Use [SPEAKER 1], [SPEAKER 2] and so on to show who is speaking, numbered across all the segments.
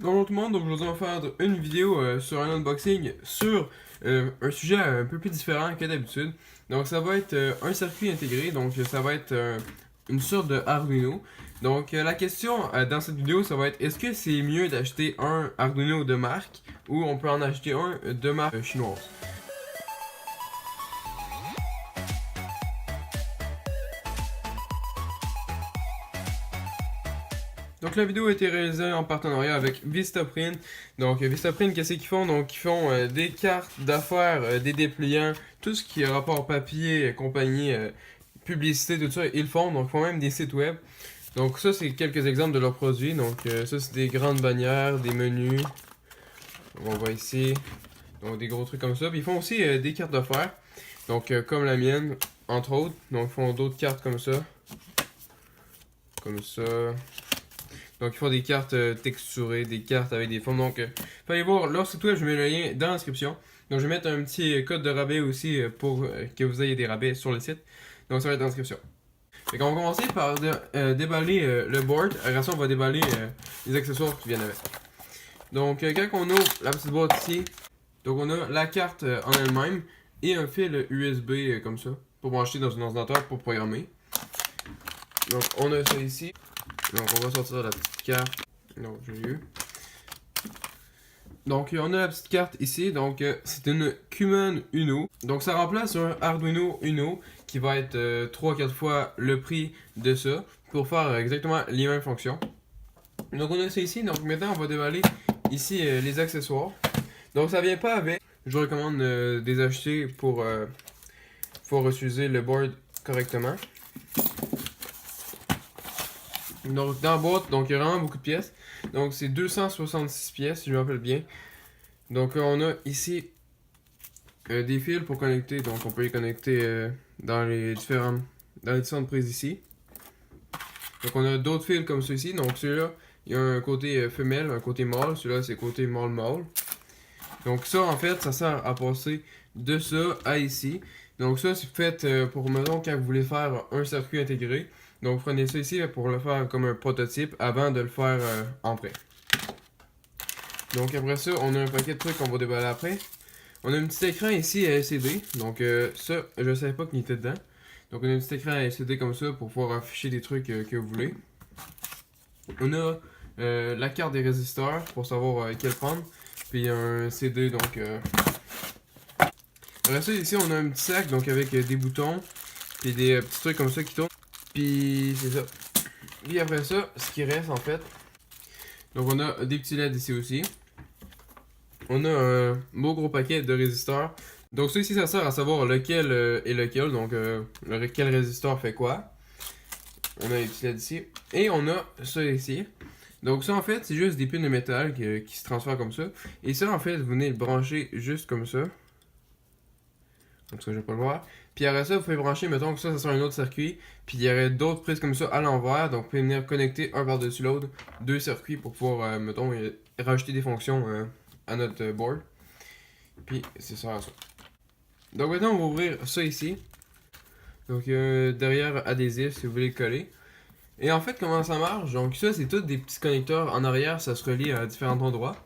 [SPEAKER 1] Bonjour tout le monde, donc aujourd'hui on va faire une vidéo sur un unboxing sur un sujet un peu plus différent que d'habitude. Donc ça va être un circuit intégré, donc ça va être une sorte de Arduino. Donc la question dans cette vidéo ça va être est-ce que c'est mieux d'acheter un Arduino de marque ou on peut en acheter un de marque chinoise? Donc la vidéo a été réalisée en partenariat avec Vistaprint. Donc Vistaprint, qu'est-ce qu'ils font? Donc ils font des cartes d'affaires, des dépliants, tout ce qui est rapport papier, compagnie, publicité, tout ça, ils le font. Donc ils font même des sites web. Donc ça c'est quelques exemples de leurs produits. Donc ça c'est des grandes bannières, des menus. On voit ici. Donc des gros trucs comme ça. Puis ils font aussi des cartes d'affaires. Donc comme la mienne, entre autres. Donc ils font d'autres cartes comme ça. Comme ça. Donc, ils font des cartes texturées, des cartes avec des formes. Donc, allez voir leur site web, je mets le lien dans la description. Donc, je vais mettre un petit code de rabais aussi pour que vous ayez des rabais sur le site. Donc, ça va être dans la description. Fait qu'on va commencer par déballer le board. Après ça, on va déballer les accessoires qui viennent avec. Donc, quand on ouvre la petite boîte ici, donc on a la carte en elle-même et un fil USB comme ça pour brancher dans un ordinateur pour programmer. Donc, on a ça ici. Donc on va sortir la petite carte. Donc j'ai eu. Donc on a la petite carte ici. Donc c'est une Cuman Uno. Donc ça remplace un Arduino Uno qui va être 3-4 fois le prix de ça pour faire exactement les mêmes fonctions. Donc on a ça ici. Donc maintenant on va déballer ici les accessoires. Donc ça vient pas avec. Je vous recommande de les acheter pour pouvoir utiliser le board correctement. Donc dans la boîte, donc il y a vraiment beaucoup de pièces. Donc c'est 266 pièces si je me rappelle bien. Donc on a ici des fils pour connecter. Donc on peut les connecter dans les différentes prises ici. Donc on a d'autres fils comme ceux-ci. Donc celui-là, il y a un côté femelle, un côté mâle. Celui-là c'est côté mâle-mâle. Donc ça en fait, ça sert à passer de ça à ici. Donc ça c'est fait pour mettons quand vous voulez faire un circuit intégré. Donc vous prenez ça ici pour le faire comme un prototype avant de le faire en vrai. Donc après ça, on a un paquet de trucs qu'on va déballer après. On a un petit écran ici à LCD. Donc ça, je ne savais pas qu'il était dedans. Donc on a un petit écran à LCD comme ça pour pouvoir afficher des trucs que vous voulez. On a la carte des résisteurs pour savoir quel prendre. Puis un CD donc. Après ça, ici on a un petit sac donc avec des boutons. Puis des petits trucs comme ça qui tournent. Puis c'est ça. Puis après ça, ce qui reste en fait. Donc on a des petits LED ici aussi. On a un beau gros paquet de résisteurs. Donc ça ici, ça sert à savoir lequel est lequel. Donc quel résisteur fait quoi. On a les petits LED ici. Et on a ça ici. Donc ça en fait, c'est juste des pins de métal qui se transfèrent comme ça. Et ça en fait, vous venez le brancher juste comme ça. Comme ça, je vais pas le voir. Puis après ça, vous pouvez brancher, mettons que ça sera un autre circuit. Puis il y aurait d'autres prises comme ça à l'envers. Donc vous pouvez venir connecter un par-dessus l'autre, deux circuits pour pouvoir, mettons, rajouter des fonctions à notre board. Puis c'est ça. Donc maintenant, on va ouvrir ça ici. Donc derrière adhésif si vous voulez le coller. Et en fait, comment ça marche? Donc ça, c'est tous des petits connecteurs en arrière, ça se relie à différents endroits.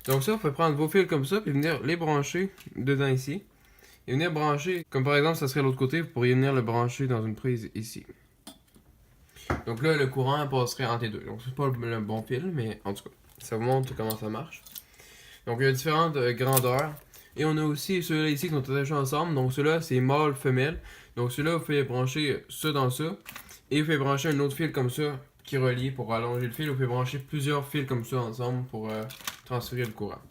[SPEAKER 1] Donc ça, vous pouvez prendre vos fils comme ça, puis venir les brancher dedans ici. Et venir brancher, comme par exemple ça serait l'autre côté, vous pourriez venir le brancher dans une prise ici. Donc là le courant passerait entre les deux. Donc c'est pas le bon fil, mais en tout cas, ça vous montre comment ça marche. Donc il y a différentes grandeurs. Et on a aussi ceux-là ici qui sont attachés ensemble. Donc ceux-là c'est mâle, femelle. Donc ceux-là vous pouvez brancher ça dans ça. Et vous pouvez brancher un autre fil comme ça qui relie pour allonger le fil. Vous pouvez brancher plusieurs fils comme ça ensemble pour transférer le courant.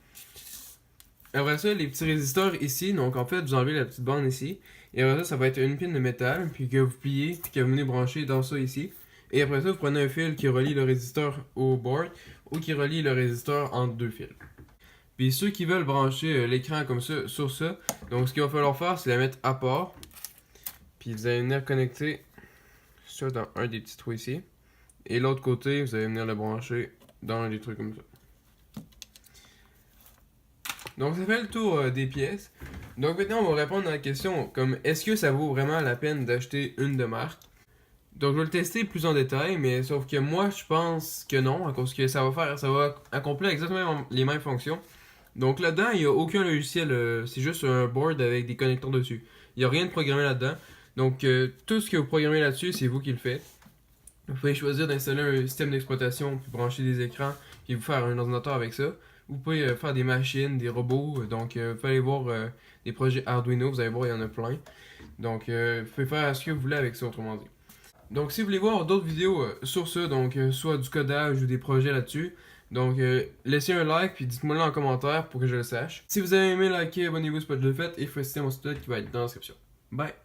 [SPEAKER 1] Après ça, les petits résisteurs ici, donc en fait, vous enlevez la petite bande ici. Et après ça, ça va être une pine de métal, puis que vous pliez, puis que vous venez brancher dans ça ici. Et après ça, vous prenez un fil qui relie le résisteur au board, ou qui relie le résisteur entre deux fils. Puis ceux qui veulent brancher l'écran comme ça sur ça, donc ce qu'il va falloir faire, c'est la mettre à part. Puis vous allez venir connecter ça dans un des petits trous ici. Et l'autre côté, vous allez venir le brancher dans un des trucs comme ça. Donc ça fait le tour des pièces. Donc maintenant on va répondre à la question comme est-ce que ça vaut vraiment la peine d'acheter une de marque? Donc je vais le tester plus en détail, mais sauf que moi je pense que non, à cause que ça va accomplir exactement les mêmes fonctions. Donc là-dedans, il n'y a aucun logiciel, c'est juste un board avec des connecteurs dessus. Il n'y a rien de programmé là-dedans. Donc tout ce que vous programmez là-dessus, c'est vous qui le faites. Vous pouvez choisir d'installer un système d'exploitation, puis brancher des écrans, puis vous faire un ordinateur avec ça. Vous pouvez faire des machines, des robots. Donc vous pouvez aller voir des projets Arduino, vous allez voir, il y en a plein. Donc vous pouvez faire ce que vous voulez avec ça, autrement dit. Donc, si vous voulez voir d'autres vidéos sur ça, donc soit du codage ou des projets là-dessus, donc laissez un like puis dites-moi là en commentaire pour que je le sache. Si vous avez aimé, likez, abonnez-vous, c'est pas déjà fait et faites mon site qui va être dans la description. Bye!